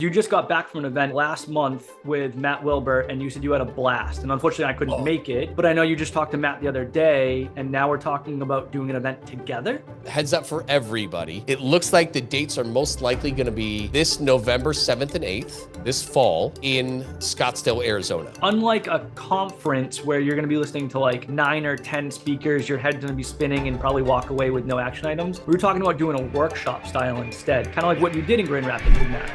You just got back from an event last month with Matt Wilber, and you said you had a blast. And unfortunately, I couldn't make it, but I know you just talked to Matt the other day, and now we're talking about doing an event together. Heads up for everybody. It looks like the dates are most likely going to be this November 7th and 8th, this fall in Scottsdale, Arizona. Unlike a conference where you're going to be listening to like 9 or 10 speakers, your head's going to be spinning and probably walk away with no action items. We were talking about doing a workshop style instead, kind of like what you did in Grand Rapids with Matt.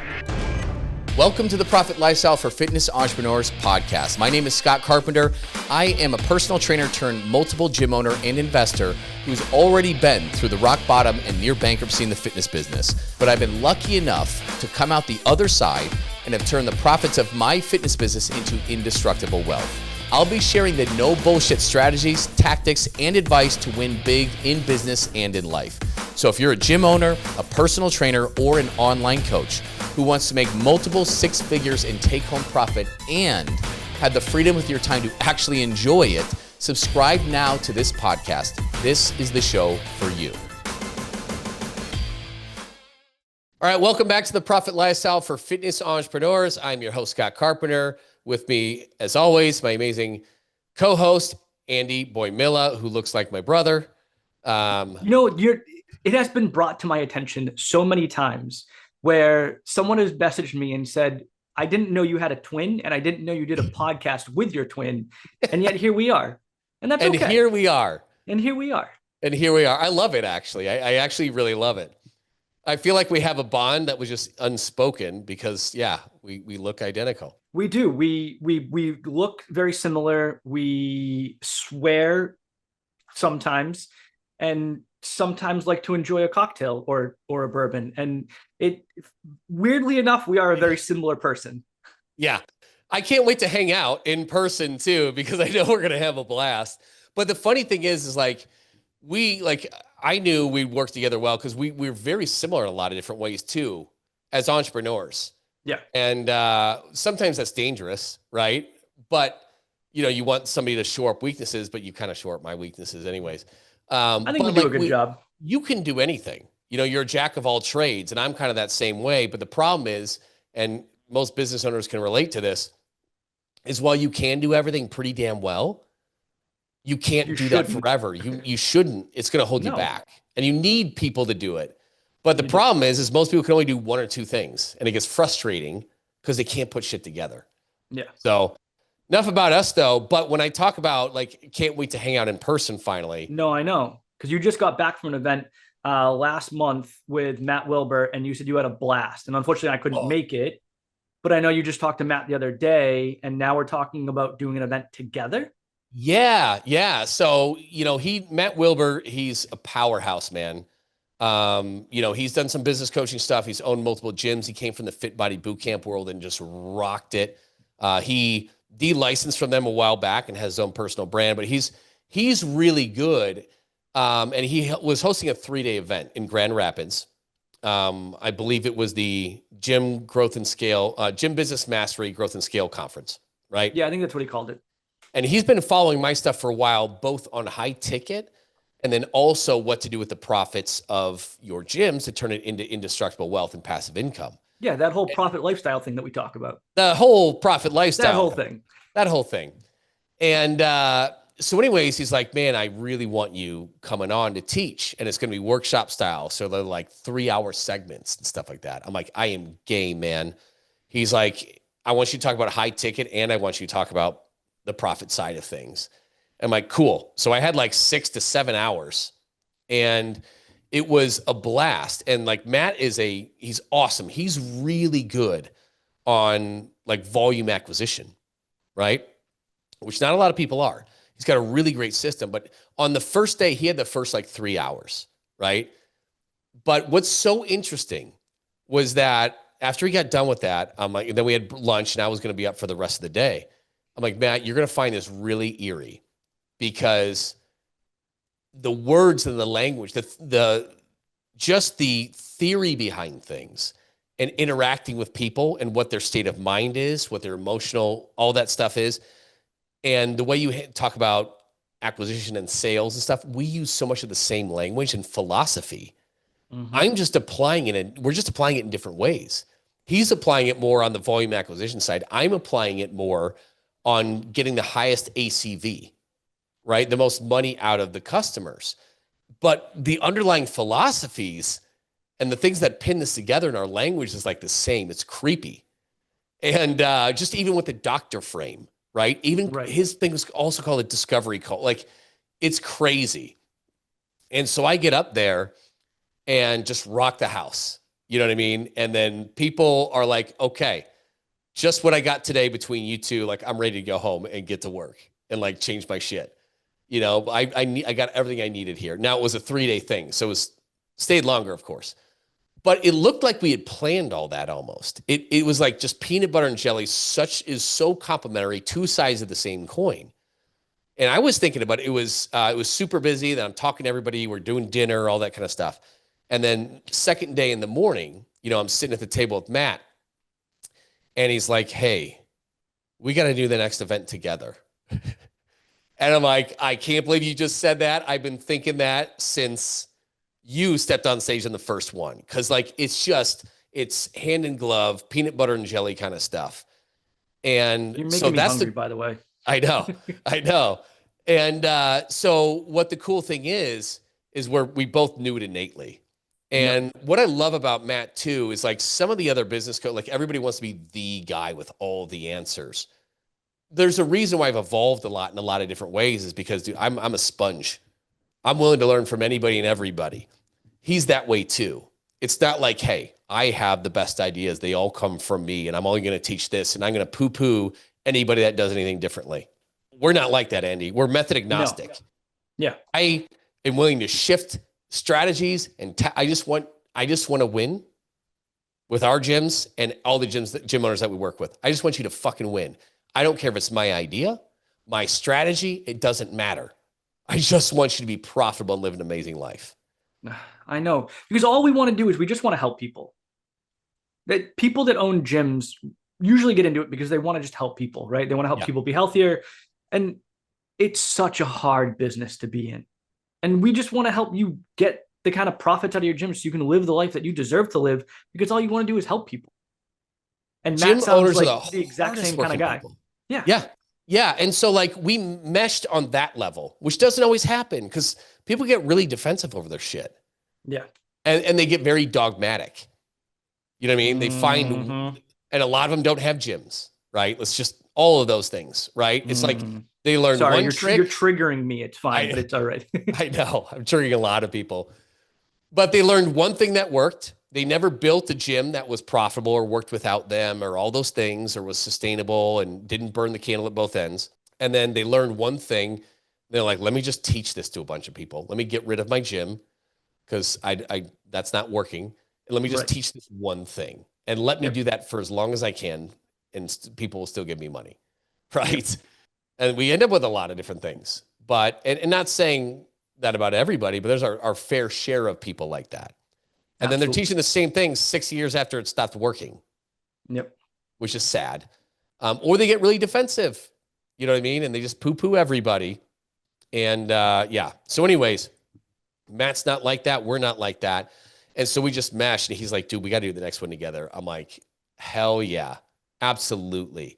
Welcome to the Profit Lifestyle for Fitness Entrepreneurs podcast. My name is Scott Carpenter. I am a personal trainer turned multiple gym owner and investor who's already been through the rock bottom and near bankruptcy in the fitness business. But I've been lucky enough to come out the other side and have turned the profits of my fitness business into indestructible wealth. I'll be sharing the no bullshit strategies, tactics, and advice to win big in business and in life. So if you're a gym owner, a personal trainer, or an online coach who wants to make multiple six figures in take-home profit and have the freedom with your time to actually enjoy it, subscribe now to this podcast. This is the show for you. All right, welcome back to the Profit Lifestyle for Fitness Entrepreneurs. I'm your host, Scott Carpenter. With me, as always, my amazing co-host, Andy Boimila, who looks like my brother. It has been brought to my attention so many times where someone has messaged me and said, I didn't know you had a twin, and I didn't know you did a podcast with your twin, and yet here we are. And that's okay. And here we are. And here we are. And here we are. I love it, actually. I actually really love it. I feel like we have a bond that was just unspoken because, yeah, we look identical. We do. We look very similar. We swear sometimes, and sometimes like to enjoy a cocktail or a bourbon. And weirdly enough, we are a very similar person. Yeah. I can't wait to hang out in person too, because I know we're going to have a blast. But the funny thing is I knew we'd work together well because we're very similar in a lot of different ways too, as entrepreneurs. Yeah. And sometimes that's dangerous, right? But, you want somebody to shore up weaknesses, but you kind of shore up my weaknesses anyways. I think we do a good job. You can do anything. You're a jack of all trades, and I'm kind of that same way. But the problem is, and most business owners can relate to this, is while you can do everything pretty damn well, you can't do that forever. You shouldn't. It's going to hold you back. And you need people to do it. But the problem is most people can only do one or two things. And it gets frustrating because they can't put shit together. Yeah. So enough about us though. But when I talk about can't wait to hang out in person finally. No, I know. Because you just got back from an event last month with Matt Wilber, and you said you had a blast. And unfortunately, I couldn't make it. But I know you just talked to Matt the other day, and now we're talking about doing an event together. Yeah. So, Matt Wilber, he's a powerhouse, man. He's done some business coaching stuff. He's owned multiple gyms. He came from the Fit Body Bootcamp world and just rocked it. He de-licensed from them a while back and has his own personal brand, but he's really good. And he was hosting a 3-day event in Grand Rapids. I believe it was the Gym Business Mastery Growth and Scale Conference, right? Yeah, I think that's what he called it. And he's been following my stuff for a while, both on high ticket and then also what to do with the profits of your gyms to turn it into indestructible wealth and passive income. Yeah, that whole profit lifestyle thing that we talk about. The whole profit lifestyle. That whole thing. And so anyways, he's like, man, I really want you coming on to teach. And it's going to be workshop style. So they're like 3-hour segments and stuff like that. I'm like, I am game, man. He's like, I want you to talk about high ticket and I want you to talk about the profit side of things. I'm like, cool. So I had 6 to 7 hours and it was a blast. And Matt he's awesome. He's really good on volume acquisition, right? Which not a lot of people are. He's got a really great system, but on the first day, he had the first 3 hours, right? But what's so interesting was that after he got done with that, then we had lunch and I was going to be up for the rest of the day. I'm like, Matt, you're going to find this really eerie because the words and the language, just the theory behind things and interacting with people and what their state of mind is, what their emotional, all that stuff is. And the way you talk about acquisition and sales and stuff, we use so much of the same language and philosophy. Mm-hmm. I'm just applying it, and we're just applying it in different ways. He's applying it more on the volume acquisition side. I'm applying it more on getting the highest ACV, right? The most money out of the customers. But the underlying philosophies and the things that pin this together in our language is like the same. It's creepy. And just even with the doctor frame, right? Even Right. his thing was also called a discovery call. Like, it's crazy. And so I get up there and just rock the house. You know what I mean? And then people are like, okay, just what I got today between you two, like I'm ready to go home and get to work and like change my shit. You know, I got everything I needed here. Now it was a 3-day thing. So it was stayed longer, of course. But it looked like we had planned all that almost. It was like just peanut butter and jelly, such is so complementary, two sides of the same coin. And I was thinking about it. It was super busy. Then I'm talking to everybody. We're doing dinner, all that kind of stuff. And then second day in the morning, you know, I'm sitting at the table with Matt, and he's like, "Hey, we got to do the next event together." And I'm like, "I can't believe you just said that. I've been thinking that since you stepped on stage in the first one." Cause like, it's hand in glove, peanut butter and jelly kind of stuff. And You're so making me that's hungry, by the way. I know, I know. And so what the cool thing is where we both knew it innately. Yep. And what I love about Matt too is like some of the other business like everybody wants to be the guy with all the answers. There's a reason why I've evolved a lot in a lot of different ways is because, dude, I'm a sponge. I'm willing to learn from anybody and everybody. He's that way too. It's not like, hey, I have the best ideas. They all come from me and I'm only going to teach this and I'm going to poo-poo anybody that does anything differently. We're not like that, Andy. We're method agnostic. No. Yeah. I am willing to shift strategies and I just want to win with our gyms and all the gym owners that we work with. I just want you to fucking win. I don't care if it's my idea, my strategy, it doesn't matter. I just want you to be profitable and live an amazing life. I know, because all we want to do is we just want to help people. That people that own gyms usually get into it because they want to just help people, right? They want to help people be healthier. And it's such a hard business to be in. And we just want to help you get the kind of profits out of your gym so you can live the life that you deserve to live, because all you want to do is help people. And Gym Matt sounds owners like are the exact same kind of guy. People. Yeah. Yeah. Yeah. And so like we meshed on that level, which doesn't always happen because people get really defensive over their shit. Yeah. And they get very dogmatic. You know what I mean? They find, and a lot of them don't have gyms, right? Let's just, all of those things, right? It's like they learn one trick. You're triggering me. It's fine, but it's all right. I know. I'm triggering a lot of people. But they learned one thing that worked. They never built a gym that was profitable or worked without them or all those things or was sustainable and didn't burn the candle at both ends. And then they learned one thing. They're like, let me just teach this to a bunch of people. Let me get rid of my gym because I that's not working. And let me just teach this one thing and let me do that for as long as I can. And people will still give me money. Right. And we end up with a lot of different things, but, and not saying that about everybody, but there's our fair share of people like that. And then they're teaching the same thing 6 years after it stopped working. Yep. Which is sad. Or they get really defensive, you know what I mean? And they just poo-poo everybody. And yeah. So anyways, Matt's not like that. We're not like that. And so we just meshed and he's like, dude, we got to do the next one together. I'm like, hell yeah, absolutely.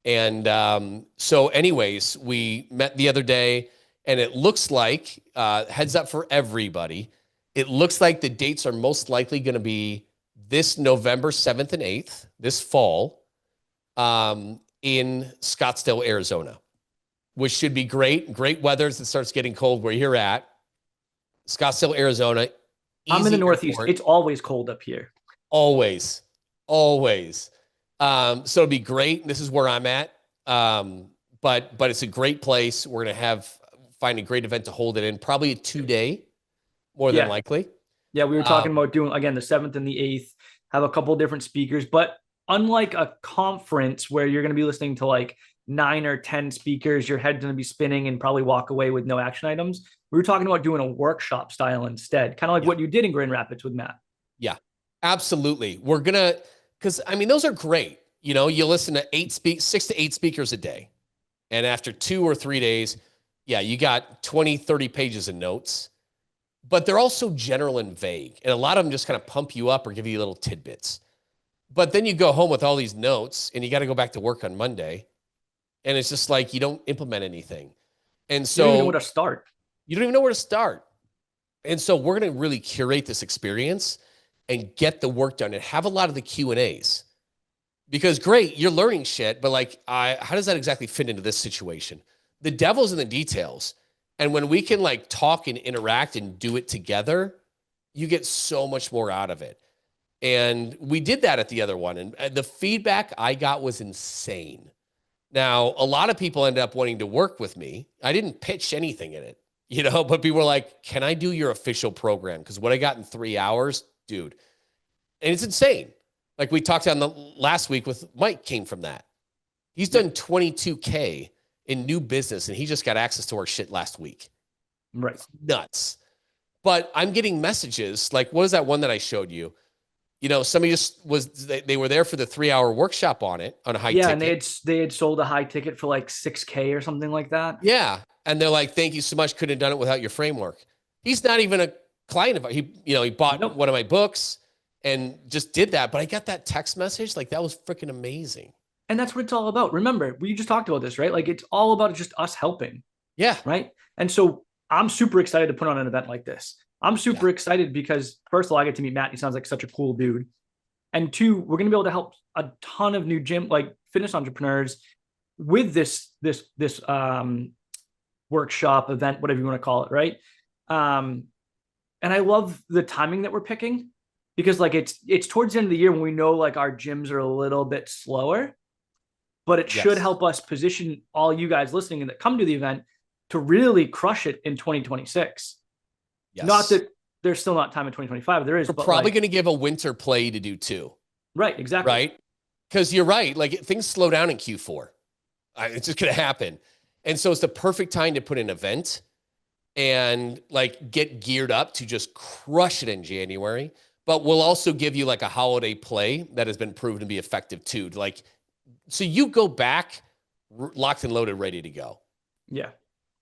And so anyways, we met the other day and it looks like, heads up for everybody, it looks like the dates are most likely going to be this November 7th and 8th, this fall, in Scottsdale, Arizona, which should be great. Great weather as it starts getting cold where you're at. Scottsdale, Arizona. I'm in the Northeast. Airport. It's always cold up here. Always. Always. So it'll be great. This is where I'm at. But it's a great place. We're going to find a great event to hold it in, probably a 2-day, more than likely. Yeah, we were talking about doing, again, the 7th and the 8th, have a couple different speakers. But unlike a conference where you're going to be listening to like 9 or 10 speakers, your head's going to be spinning and probably walk away with no action items, we were talking about doing a workshop style instead, kind of like what you did in Grand Rapids with Matt. Yeah, absolutely. We're going to, because I mean, those are great. You know, you listen to 6 to 8 speakers a day. And after 2 or 3 days, yeah, you got 20, 30 pages of notes, but they're also general and vague. And a lot of them just kind of pump you up or give you little tidbits. But then you go home with all these notes and you got to go back to work on Monday. And it's just like you don't implement anything. And You don't even know where so to start. you don't even know where to start. And so we're going to really curate this experience and get the work done and have a lot of the Q&As. Because great, you're learning shit, but like, how does that exactly fit into this situation? The devil's in the details. And when we can like talk and interact and do it together, you get so much more out of it. And we did that at the other one. And the feedback I got was insane. Now, a lot of people end up wanting to work with me. I didn't pitch anything in it, but people were like, can I do your official program? Because what I got in 3 hours, dude, and it's insane. Like we talked on the last week with Mike came from that. He's done 22K in new business and he just got access to our shit last week. Right. It's nuts. But I'm getting messages like, what is that one that I showed you? Somebody just they were there for the 3-hour workshop on it on a high ticket. And they had sold a high ticket for like 6K or something like that. Yeah. And they're like, thank you so much. Couldn't have done it without your framework. He's not even a client of he bought one of my books and just did that. But I got that text message. Like that was freaking amazing. And that's what it's all about. Remember, we just talked about this, right? Like it's all about just us helping. Yeah. Right. And so I'm super excited to put on an event like this. I'm super excited because first of all, I get to meet Matt. He sounds like such a cool dude. And two, we're going to be able to help a ton of new fitness entrepreneurs with this workshop event, whatever you want to call it. Right. And I love the timing that we're picking because like it's towards the end of the year when we know like our gyms are a little bit slower, but it should help us position all you guys listening and that come to the event to really crush it in 2026. Yes. Not that there's still not time in 2025. There is. We're probably going to give a winter play to do too. Right. Exactly. Right. Because you're right. Like things slow down in Q4. It's just going to happen. And so it's the perfect time to put an event and like get geared up to just crush it in January. But we'll also give you like a holiday play that has been proven to be effective too. So you go back locked and loaded, ready to go. Yeah.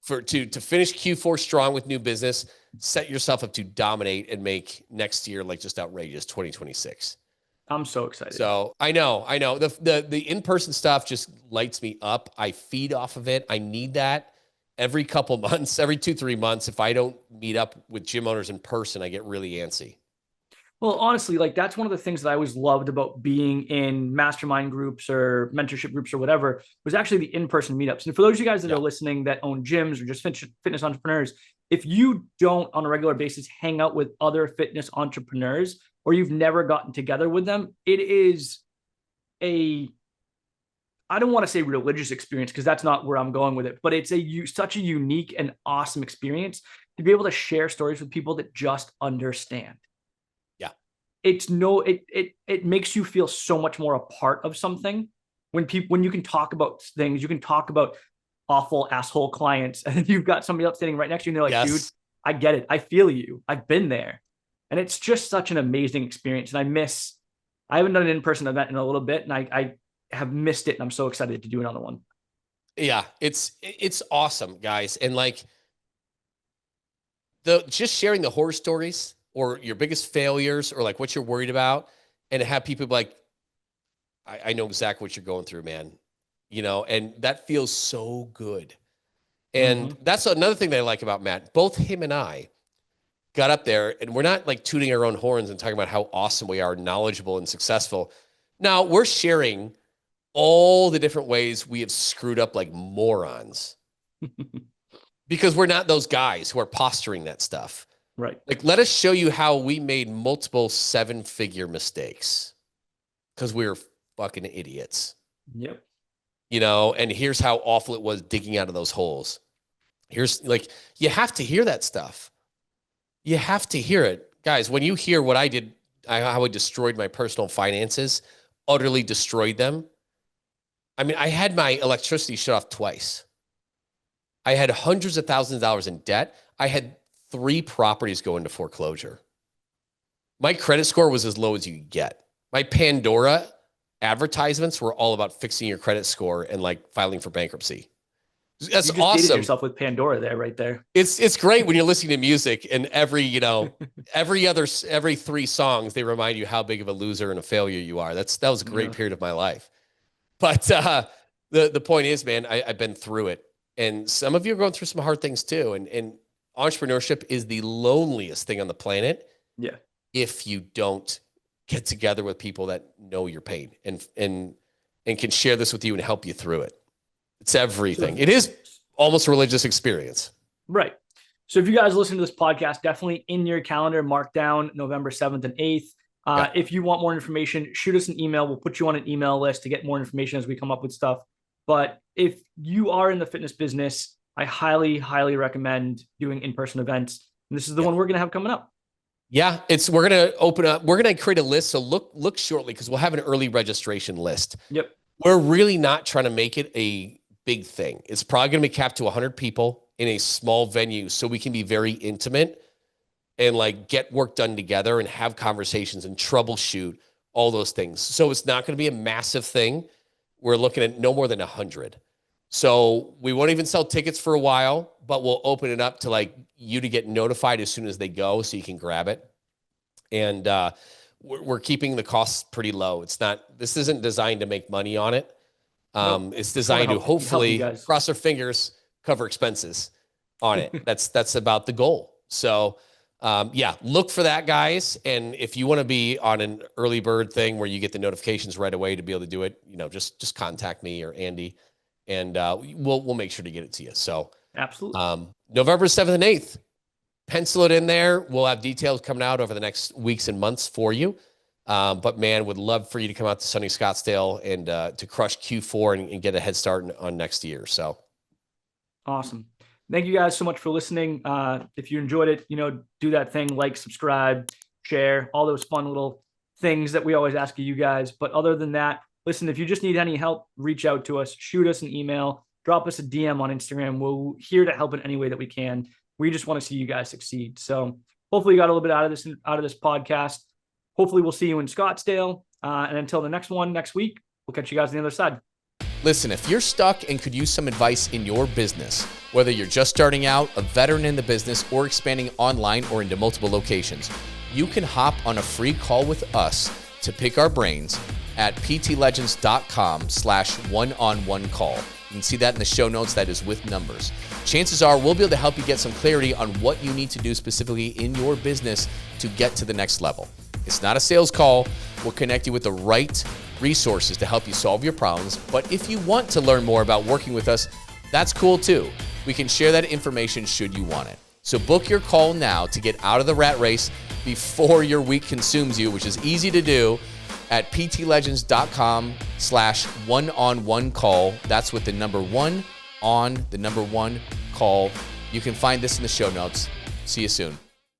To finish Q4 strong with new business, set yourself up to dominate and make next year like just outrageous 2026. I'm so excited. So I know the in-person stuff just lights me up. I feed off of it. I need that every couple months, every 2-3 months. If I don't meet up with gym owners in person, I get really antsy. Well, honestly, like that's one of the things that I always loved about being in mastermind groups or mentorship groups or whatever was actually the in-person meetups. And for those of you guys that are listening that own gyms or just fitness entrepreneurs, if you don't on a regular basis hang out with other fitness entrepreneurs or you've never gotten together with them, it is I don't want to say religious experience because that's not where I'm going with it, but it's such a unique and awesome experience to be able to share stories with people that just understand. It makes you feel so much more a part of something when you can talk about things, you can talk about awful asshole clients and you've got somebody else standing right next to you and they're like, dude, I get it. I feel you. I've been there. And it's just such an amazing experience. And I haven't done an in-person event in a little bit and I have missed it. And I'm so excited to do another one. Yeah. It's awesome, guys. And like just sharing the horror stories or your biggest failures or like what you're worried about and have people be like, I know exactly what you're going through, man. And that feels so good. And that's another thing that I like about Matt. Both him and I got up there and we're not like tooting our own horns and talking about how awesome we are, knowledgeable and successful. Now we're sharing all the different ways we have screwed up like morons because we're not those guys who are posturing that stuff. Right. Like, let us show you how we made multiple 7-figure mistakes because we were fucking idiots. Yep. And here's how awful it was digging out of those holes. Here's like, you have to hear that stuff. You have to hear it. Guys, when you hear what I did, how I destroyed my personal finances, utterly destroyed them. I mean, I had my electricity shut off twice. I had hundreds of thousands of dollars in debt. I had 3 properties go into foreclosure. My credit score was as low as you could get. My Pandora advertisements were all about fixing your credit score and like filing for bankruptcy. That's You just dated awesome. yourself with Pandora there, right there. It's great when you're listening to music and every 3 songs, they remind you how big of a loser and a failure you are. That was a great period of my life. But the point is, man, I've been through it. And some of you are going through some hard things too. And entrepreneurship is the loneliest thing on the planet. Yeah. If you don't get together with people that know your pain and can share this with you and help you through it. It's everything. It is almost a religious experience. Right. So if you guys listen to this podcast, definitely in your calendar, mark down November 7th and 8th. If you want more information, shoot us an email. We'll put you on an email list to get more information as we come up with stuff. But if you are in the fitness business, I highly, highly recommend doing in-person events. And this is the one we're going to have coming up. Yeah, we're going to open up. We're going to create a list. So look shortly because we'll have an early registration list. Yep. We're really not trying to make it a big thing. It's probably going to be capped to 100 people in a small venue so we can be very intimate and like get work done together and have conversations and troubleshoot all those things. So it's not going to be a massive thing. We're looking at no more than 100. So we won't even sell tickets for a while, but we'll open it up to like you to get notified as soon as they go so you can grab it. And we're keeping the costs pretty low. This isn't designed to make money on it. It's designed to hopefully, cross our fingers, cover expenses on it. That's about the goal. So look for that, guys. And if you want to be on an early bird thing where you get the notifications right away to be able to do it, just contact me or Andy, and we'll make sure to get it to you. So absolutely. November 7th and 8th, pencil it in there. We'll have details coming out over the next weeks and months for you. But man, would love for you to come out to sunny Scottsdale and to crush Q4 and get a head start on next year. So awesome. Thank you guys so much for listening. If you enjoyed it, do that thing, like, subscribe, share, all those fun little things that we always ask of you guys. But other than that, listen, if you just need any help, reach out to us, shoot us an email, drop us a DM on Instagram. We're here to help in any way that we can. We just want to see you guys succeed. So hopefully you got a little bit out of this podcast. Hopefully we'll see you in Scottsdale. And until the next one next week, we'll catch you guys on the other side. Listen, if you're stuck and could use some advice in your business, whether you're just starting out, a veteran in the business, or expanding online or into multiple locations, you can hop on a free call with us to pick our brains at ptlegends.com/one-on-one call. You can see that in the show notes. That is with numbers. Chances are we'll be able to help you get some clarity on what you need to do specifically in your business to get to the next level. It's not a sales call. We'll connect you with the right resources to help you solve your problems. But if you want to learn more about working with us, that's cool too. We can share that information should you want it. So book your call now to get out of the rat race before your week consumes you, which is easy to do at ptlegends.com/one-on-one call. That's with the number 1 on the number 1 call. You can find this in the show notes. See you soon.